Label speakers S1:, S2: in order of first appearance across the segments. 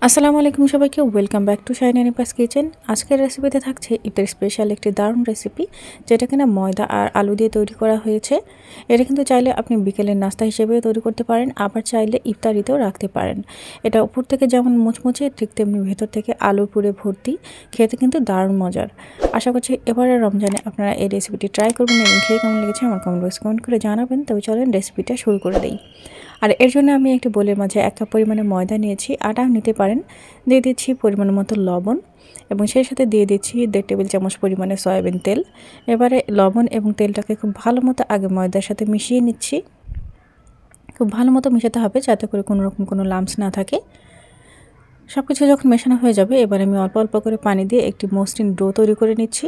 S1: আসসালামু আলাইকুম সবাইকে welcome back to Shine Anipas kitchen. আজকের রেসিপিতে থাকছে ঈদের স্পেশাল একটি দারুণ রেসিপি, যেটা কিনা ময়দা আর আলু দিয়ে তৈরি করা হয়েছে। এটা কিন্তু চাইলে আপনি বিকেলের নাস্তা হিসেবেও তৈরি করতে পারেন, আবার চাইলে ইফতারিতেও রাখতে পারেন। এটা উপর থেকে যেমন মুচমুচে, ঠিক তেমনি ভেতর থেকে আলুর পুরে ভর্তি, খেতে কিন্তু দারুণ মজার। আশা করছি এবারের রমজানে আপনারা এই রেসিপিটি ট্রাই করবেন এবং খেয়ে কেমন লেগেছে আমার কমেন্ট বক্সে কমেন্ট করে জানাবেন। তবে চলেন রেসিপিটা শুরু করে দিই। আর এর জন্য আমি একটি বোলের মাঝে 1 কাপ পরিমাণে ময়দা নিয়েছি, আটাও নিতে পারেন। দিয়ে দিচ্ছি পরিমাণ মতো লবণ এবং সেই সাথে দিয়ে দিচ্ছি 1.5 টেবিল চামচ পরিমাণে সয়াবিন তেল। এবারে লবণ এবং তেলটাকে খুব ভালো মতো আগে ময়দার সাথে মিশিয়ে নিচ্ছি। খুব ভালো মতো মেশাতে হবে যাতে করে কোনো রকম কোনো লাম্পস না থাকে। সব কিছু যখন মেশানো হয়ে যাবে, এবার আমি অল্প অল্প করে পানি দিয়ে একটি মসৃণ ডো তৈরি করে নিচ্ছি।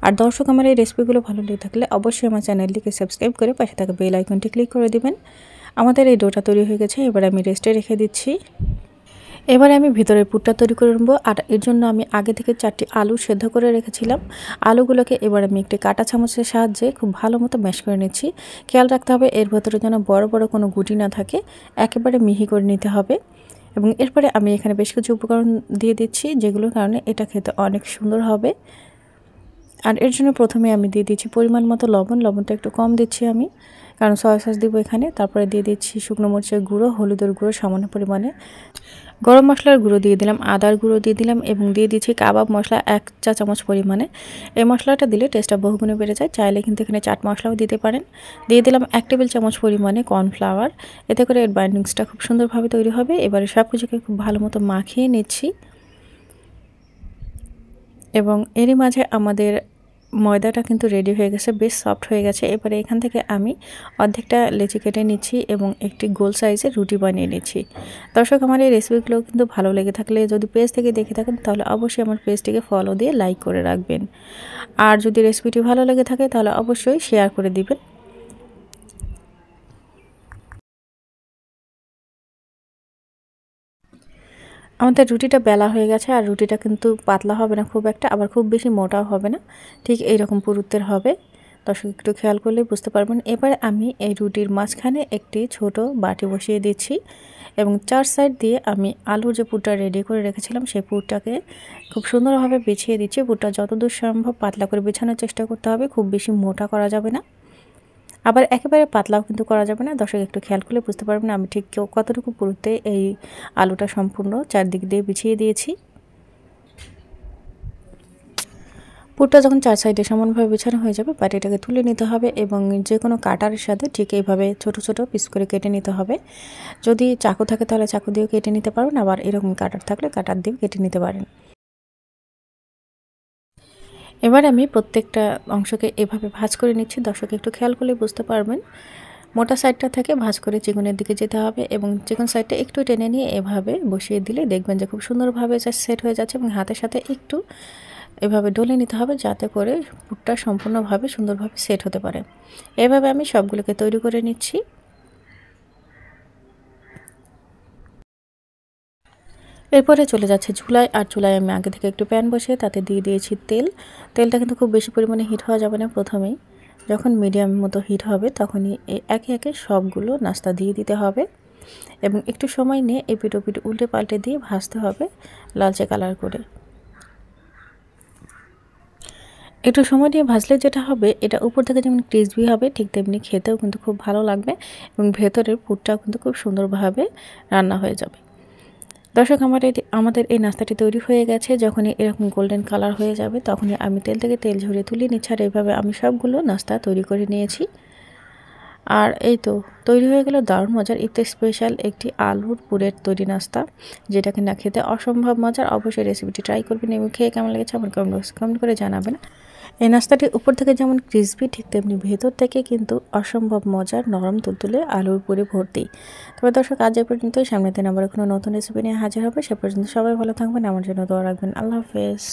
S1: আর দর্শক, আমার এই রেসিপিগুলো ভালো লেগে থাকলে অবশ্যই আমার চ্যানেলটিকে সাবস্ক্রাইব করে পাশে থাকা বেল আইকনটি ক্লিক করে দিবেন। আমাদের এই ডোটা তৈরি হয়ে গেছে, এবার আমি রেস্টে রেখে দিচ্ছি। এবারে আমি ভিতরের পুরটা তৈরি করে নেব। আর এর জন্য আমি আগে থেকে 4টি আলু সেদ্ধ করে রেখেছিলাম। আলুগুলোকে এবার আমি একটি কাঁটা চামচের সাহায্যে খুব ভালো মতো ম্যাশ করে নিচ্ছি। খেয়াল রাখতে হবে এর ভেতরে যেন বড় বড় কোনো গুটি না থাকে, একেবারে মিহি করে নিতে হবে। এবং এরপরে আমি এখানে বেশ কিছু উপকরণ দিয়ে দিচ্ছি, যেগুলোর কারণে এটা খেতে অনেক সুন্দর হবে। আর এর জন্য প্রথমে আমি দিয়ে দিচ্ছি পরিমাণ মতো লবণ। লবণটা একটু কম দিচ্ছি আমি, কারণ সয়া সস দিব এখানে। তারপরে দিয়ে দিচ্ছি শুকনো মরিচের গুঁড়ো, হলুদের গুঁড়ো সামান্য পরিমাণে, গরম মশলার গুঁড়ো দিয়ে দিলাম, আদার গুঁড়ো দিয়ে দিলাম এবং দিয়ে দিচ্ছি কাবাব মশলা 1 চা চামচ পরিমাণে। এই মশলাটা দিলে টেস্টটা বহুগুণে বেড়ে যায়। চাইলে কিন্তু এখানে চাট মশলাও দিতে পারেন। দিয়ে দিলাম 1 টেবিল চামচ পরিমাণে কর্নফ্লাওয়ার। এতে করে এর বাইন্ডিংসটা খুব সুন্দরভাবে তৈরি হবে। এবারে সব কিছুকে খুব ভালো মতো মাখিয়ে নিচ্ছি এবং এরই মাঝে আমাদের ময়দাটা কিন্তু রেডি হয়ে গেছে, বেশ সফট হয়ে গেছে। এবারে এখান থেকে আমি অর্ধেকটা লেচি কেটে নিচ্ছি এবং একটি গোল সাইজের রুটি বানিয়ে নিচ্ছি। দর্শক, আমার এই রেসিপিগুলো কিন্তু ভালো লেগে থাকলে, যদি পেজ থেকে দেখে থাকেন তাহলে অবশ্যই আমার পেজটিকে ফলো দিয়ে লাইক করে রাখবেন। আর যদি রেসিপিটি ভালো লেগে থাকে তাহলে অবশ্যই শেয়ার করে দিবেন। আমাদের রুটিটা বেলা হয়ে গেছে, আর রুটিটা কিন্তু পাতলা হবে না খুব একটা, আবার খুব বেশি মোটাও হবে না, ঠিক এইরকম পুরুত্বের হবে। দর্শক, একটু খেয়াল করলেই বুঝতে পারবেন। এবারে আমি এই রুটির মাঝখানে একটি ছোট বাটি বসিয়ে দিচ্ছি এবং 4 সাইড দিয়ে আমি আলুর যে পুরটা রেডি করে রেখেছিলাম সেই পুরটাকে খুব সুন্দরভাবে বিছিয়ে দিচ্ছি। পুরটা যতদূর সম্ভব পাতলা করে বিছানোর চেষ্টা করতে হবে, খুব বেশি মোটা করা যাবে না, আবার একেবারে পাতলাও কিন্তু করা যাবে না। দর্শক, একটু খেয়াল করলে বুঝতে পারবেন আমি ঠিক কতটুকু পুরুতে এই আলুটা সম্পূর্ণ চারদিক দিয়ে বিছিয়ে দিয়েছি। পুরটা যখন 4 সাইডে সমানভাবে বিছানো হয়ে যাবে, বাটিটাকে তুলে নিতে হবে এবং যে কোনো কাটারের সাথে ঠিক এইভাবে ছোট ছোট পিস করে কেটে নিতে হবে। যদি চাকু থাকে তাহলে চাকু দিয়েও কেটে নিতে পারেন, আবার এরকম কাটার থাকলে কাটার দিয়েও কেটে নিতে পারেন। এবার আমি প্রত্যেকটা অংশকে এভাবে ভাঁজ করে নিচ্ছি। দর্শক, একটু খেয়াল করলে বুঝতে পারবেন মোটা সাইডটা থেকে ভাঁজ করে চিকনের দিকে যেতে হবে এবং চিকন সাইডটা একটু টেনে নিয়ে এভাবে বসিয়ে দিলে দেখবেন যে খুব সুন্দরভাবে সেট হয়ে যাচ্ছে এবং হাতের সাথে একটু এভাবে ডলে নিতে হবে যাতে করে পুরটা সম্পূর্ণভাবে সুন্দরভাবে সেট হতে পারে। এভাবে আমি সবগুলোকে তৈরি করে নিচ্ছি। এরপরে চলে যাচ্ছে চুলায়। আর চুলায় আমি আগে থেকে একটু প্যান বসিয়ে তাতে দিয়ে দিয়েছি তেল। তেলটা কিন্তু খুব বেশি পরিমাণে হিট হওয়া যাবে না প্রথমেই, যখন মিডিয়াম মতো হিট হবে তখনই একে একে সবগুলো নাস্তা দিয়ে দিতে হবে এবং একটু সময় নিয়ে এপিট ওপিট উল্টে পাল্টে দিয়ে ভাজতে হবে লালচে কালার করে। একটু সময় নিয়ে ভাজলে যেটা হবে, এটা উপর থেকে যেমন ক্রিসপি হবে, ঠিক তেমনি খেতেও কিন্তু খুব ভালো লাগবে এবং ভেতরের পুরটাও কিন্তু খুব সুন্দরভাবে রান্না হয়ে যাবে। দর্শক, আমাদের এই নাস্তাটি তৈরি হয়ে গেছে। যখনই এরকম গোল্ডেন কালার হয়ে যাবে তখনই আমি তেল থেকে তেল ঝরিয়ে তুলে নিচ্ছি। আর এইভাবে আমি সবগুলো নাস্তা তৈরি করে নিয়েছি। আর এই তো তৈরি হয়ে গেল দারুণ মজার ইফতার স্পেশাল একটি আলুর পুরের তৈরি নাস্তা, যেটা কিনা খেতে অসম্ভব মজার। অবশ্যই রেসিপিটি ট্রাই করবেন এবং খেয়ে কেমন লেগেছে আমার কমেন্ট করে জানাবেন। এই নাস্তাটি উপর থেকে যেমন ক্রিসপি, ঠিক তেমনি ভেতর থেকে কিন্তু অসম্ভব মজার, নরম তুলতুলে আলুর পুরে ভর্তি। তবে দর্শক, আজ এ পর্যন্তই। সামনের দিন আবার কোনো নতুন রেসিপি নিয়ে হাজির হবে। সে পর্যন্ত সবাই ভালো থাকবেন, আমার জন্য দোয়া রাখবেন। আল্লাহ হাফেজ।